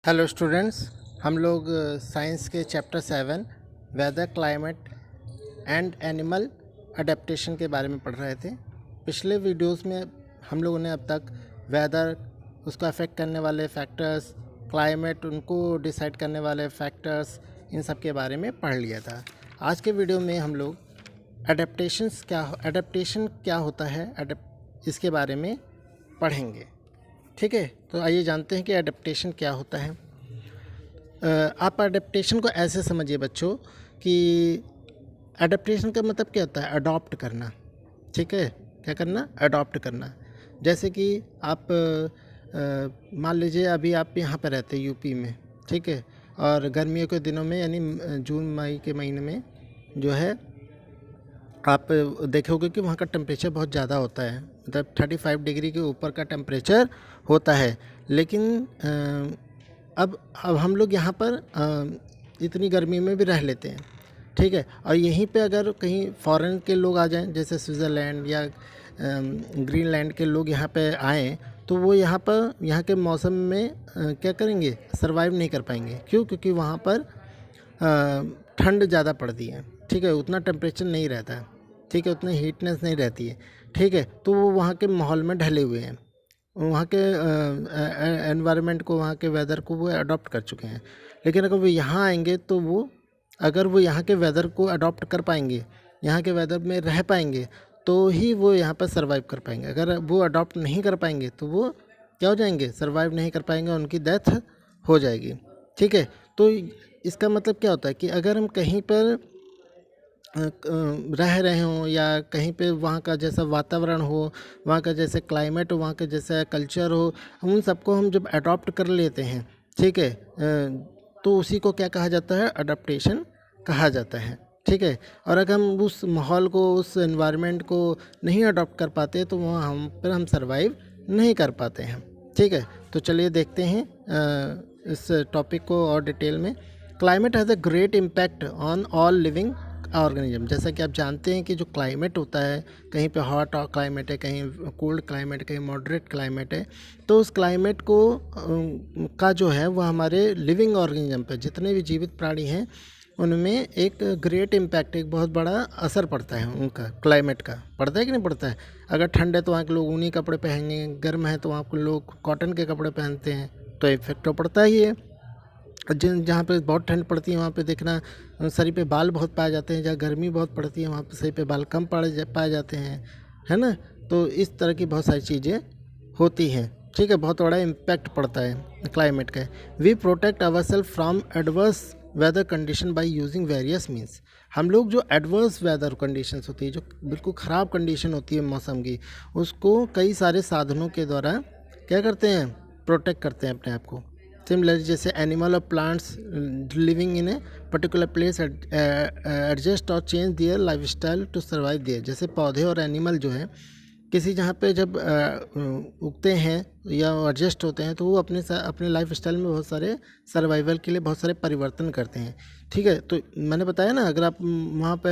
Hello students, हम लोग science के chapter 7 weather climate and animal adaptation के बारे में पढ़ रहे थे। पिछले वीडियोस में हम लोगों ने अब तक वेदर, उसको अफेक्ट करने वाले फैक्टर्स, क्लाइमेट, उनको डिसाइड करने वाले फैक्टर्स, इन सब के बारे में पढ़ लिया था। आज के वीडियो में हम लोग अडेप्टेशन क्या होता है इसके बारे में पढ़ेंगे। ठीक है, तो आइए जानते हैं कि अडेप्टेशन क्या होता है। आप अडेप्टेशन को ऐसे समझिए बच्चों कि अडेप्टेशन का मतलब क्या होता है? अडॉप्ट करना। ठीक है, क्या करना? अडॉप्ट करना। जैसे कि आप मान लीजिए अभी आप यहाँ पर रहते हैं यूपी में, ठीक है, और गर्मियों के दिनों में यानी जून मई के महीने में जो है आप देखोगे कि वहाँ का टेम्परेचर बहुत ज़्यादा होता है, मतलब 35 डिग्री के ऊपर का टेम्परेचर होता है। लेकिन अब हम लोग यहाँ पर इतनी गर्मी में भी रह लेते हैं, ठीक है। और यहीं पे अगर कहीं फॉरेन के लोग आ जाएं, जैसे स्विट्ज़रलैंड या ग्रीनलैंड के लोग यहाँ पे आएँ, तो वो यहाँ के मौसम में क्या करेंगे? सर्वाइव नहीं कर पाएंगे। क्यों? क्योंकि वहाँ पर ठंड ज़्यादा पड़ती है, ठीक है, उतना टेम्परेचर नहीं रहता है, ठीक है, उतनी हीटनेस नहीं रहती है, ठीक है। तो वो वहाँ के माहौल में ढले हुए हैं, वहाँ के एनवायरनमेंट को, वहाँ के वेदर को वो अडॉप्ट कर चुके हैं। लेकिन अगर वो यहाँ आएंगे तो अगर वो यहाँ के वेदर को अडॉप्ट कर पाएंगे, यहाँ के वेदर में रह पाएंगे, तो ही वो यहाँ पर सर्वाइव कर पाएंगे। अगर वो अडॉप्ट नहीं कर पाएंगे तो वो क्या हो जाएंगे? सर्वाइव नहीं कर पाएंगे, उनकी डेथ हो जाएगी, ठीक है। तो इसका मतलब क्या होता है कि अगर हम कहीं पर रह रहे हों या कहीं पे वहाँ का जैसा वातावरण हो, वहाँ का जैसे क्लाइमेट हो, वहाँ का जैसा कल्चर हो, उन सबको हम जब अडॉप्ट कर लेते हैं, ठीक है, तो उसी को क्या कहा जाता है? अडॉप्टेशन कहा जाता है, ठीक है। और अगर हम उस माहौल को, उस एनवायरनमेंट को नहीं अडॉप्ट कर पाते तो वहाँ हम सर्वाइव नहीं कर पाते हैं, ठीक है। तो चलिए देखते हैं इस टॉपिक को और डिटेल में। Climate has a great impact on all living organism. जैसा कि आप जानते हैं कि जो क्लाइमेट होता है, कहीं पे हॉट क्लाइमेट है, कहीं कोल्ड क्लाइमेट, कहीं मॉडरेट क्लाइमेट है, तो उस क्लाइमेट को का जो है वो हमारे लिविंग ऑर्गेनिज्म पे, जितने भी जीवित प्राणी हैं, उनमें एक ग्रेट इम्पैक्ट, एक बहुत बड़ा असर पड़ता है उनका, क्लाइमेट का। पड़ता है कि नहीं पड़ता है? अगर ठंड है तो वहाँ के लोग ऊनी कपड़े पहनेंगे, गर्म है तो वहाँ के लोग कॉटन के कपड़े पहनते हैं, तो इफेक्ट तो पड़ता ही है। जहाँ पे बहुत ठंड पड़ती है वहाँ पे देखना शरीर पे बाल बहुत पाए जाते हैं, जहाँ गर्मी बहुत पड़ती है वहाँ पे शरीर पे बाल कम पाए जाते हैं, है ना। तो इस तरह की बहुत सारी चीज़ें होती हैं, ठीक है। बहुत बड़ा इम्पैक्ट पड़ता है क्लाइमेट का। We protect ourselves from adverse weather condition by using various means. हम लोग जो एडवर्स वेदर कंडीशंस होती है, जो बिल्कुल ख़राब कंडीशन होती है मौसम की, उसको कई सारे साधनों के द्वारा क्या करते हैं? प्रोटेक्ट करते हैं अपने आप को। सिमिलरली जैसे एनिमल और plants living in a particular place adjust और change their life style to survive there. जैसे पौधे और एनिमल जो है किसी जहाँ पे जब उगते हैं या एडजस्ट होते हैं, तो वो अपने लाइफ स्टाइल में बहुत सारे सर्वाइवल के लिए बहुत सारे परिवर्तन करते हैं, ठीक है। तो मैंने बताया ना, अगर आप वहाँ पे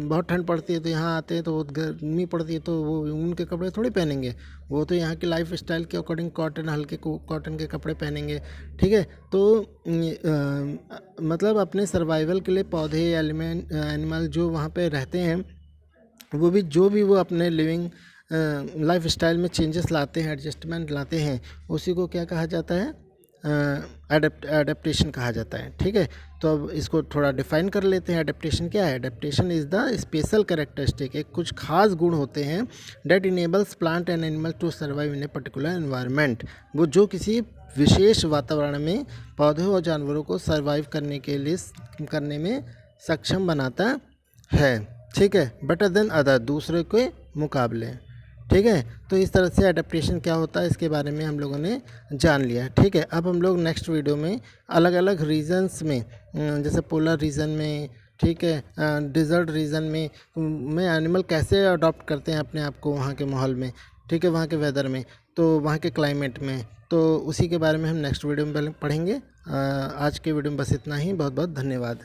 बहुत ठंड पड़ती है तो यहाँ आते हैं तो बहुत गर्मी पड़ती है, तो वो ऊन के कपड़े थोड़ी पहनेंगे, वो तो यहाँ की लाइफ स्टाइल के अकॉर्डिंग हल्के कॉटन के कपड़े पहनेंगे, ठीक है। तो मतलब अपने सर्वाइवल के लिए पौधे, एनिमल जो वहाँ पे रहते हैं, वो भी वो अपने लिविंग लाइफ स्टाइल में चेंजेस लाते हैं, एडजस्टमेंट लाते हैं, उसी को क्या कहा जाता है? एडेप्टेशन कहा जाता है, ठीक है। तो अब इसको थोड़ा डिफाइन कर लेते हैं। एडेप्टेशन क्या है? Adaptation is the special characteristic, एक कुछ खास गुण होते हैं that enables plant and animal to survive in a particular environment. वो जो किसी विशेष वातावरण में पौधों और जानवरों को सर्वाइव करने में सक्षम बनाता है, ठीक है, बेटर देन अदर, दूसरे के मुकाबले, ठीक है। तो इस तरह से एडेप्टेशन क्या होता है इसके बारे में हम लोगों ने जान लिया, ठीक है। अब हम लोग नेक्स्ट वीडियो में अलग अलग रीजन्स में, जैसे पोलर रीजन में, ठीक है, डिज़र्ट रीजन में एनिमल कैसे अडॉप्ट करते हैं अपने आप को वहाँ के माहौल में, ठीक है, वहाँ के वेदर में, तो वहाँ के क्लाइमेट में, तो उसी के बारे में हम नेक्स्ट वीडियो में पढ़ेंगे। आज के वीडियो में बस इतना ही। बहुत बहुत धन्यवाद।